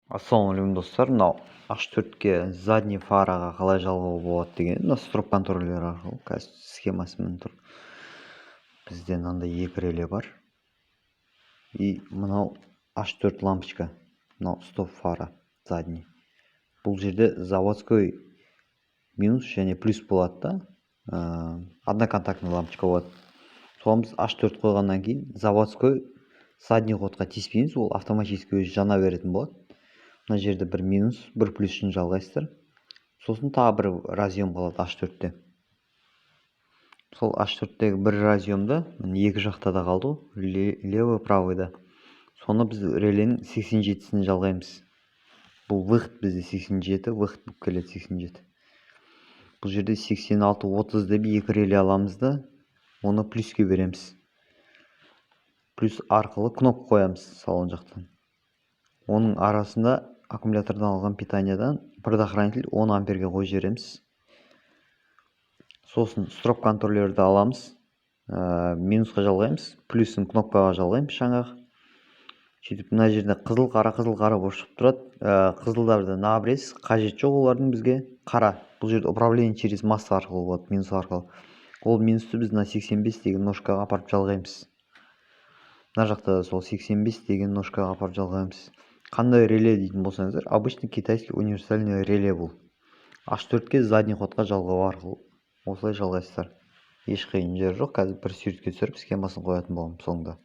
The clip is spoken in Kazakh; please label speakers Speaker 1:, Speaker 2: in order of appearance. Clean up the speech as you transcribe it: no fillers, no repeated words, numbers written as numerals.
Speaker 1: Ассалаумағалейкум достар, мынау H4-ке задний фараға қалай жалғауға болады деген мына строп контроллер арқылы қазір схемасы міне тұр. Бізде мынандай екі реле бар. И мынау H4 лампочка, мынау стоп фара задний. Бұл жерде заводской минус және плюс болады да, одноконтактный лампочка болады. Соған біз H4 қойғаннан кейін заводской задний ходқа тиіспейміз, ол автоматически өзі жана беретін болады. Мына жерде бір минус, бір плюсын жалғайсыздар. Сосын тағы бір разъем қалады H4-те. Сол H4-тегі бір разъемда екі жақта да қалды, левый, правыйда. Соны біз реленің 87-сін жалғаймыз. Бұл выход бізде 87, выход болып келеді 87. Бұл жерде 86-30 деп екі реле аламыз да, оны плюске береміз. Плюс арқылы кнопка қоямыз салон жақтан. Оның арасында аккумулятордан алған питаниядан предохранитель 10 амперге қойып жібереміз. Сосын строп контроллерді аламыз, минусқа жалғаймыз, плюсын кнопкаға жалғаймыз жаңағы. Сөйтіп мына жерде қызыл қара болып шығып тұрады. Қызылдарды на обрез, қажет жоқ олардың бізге. Қара, бұл жерде управление через масса арқылы болады, минус арқылы. Ол минусты біз на 85 деген ножкаға апарып жалғаймыз. Мына жақта сол 85 деген ножкаға апарып жалғаймыз. Қандай реле дейтін болсаңыздар, обычный китайский универсальный реле бұл. H4-ке задний ходқа жалғау арқылы осылай жалғайсыздар. Еш қиын жері жоқ. Қазір бір суретке түсіріп схемасын қоятын боламын соңында.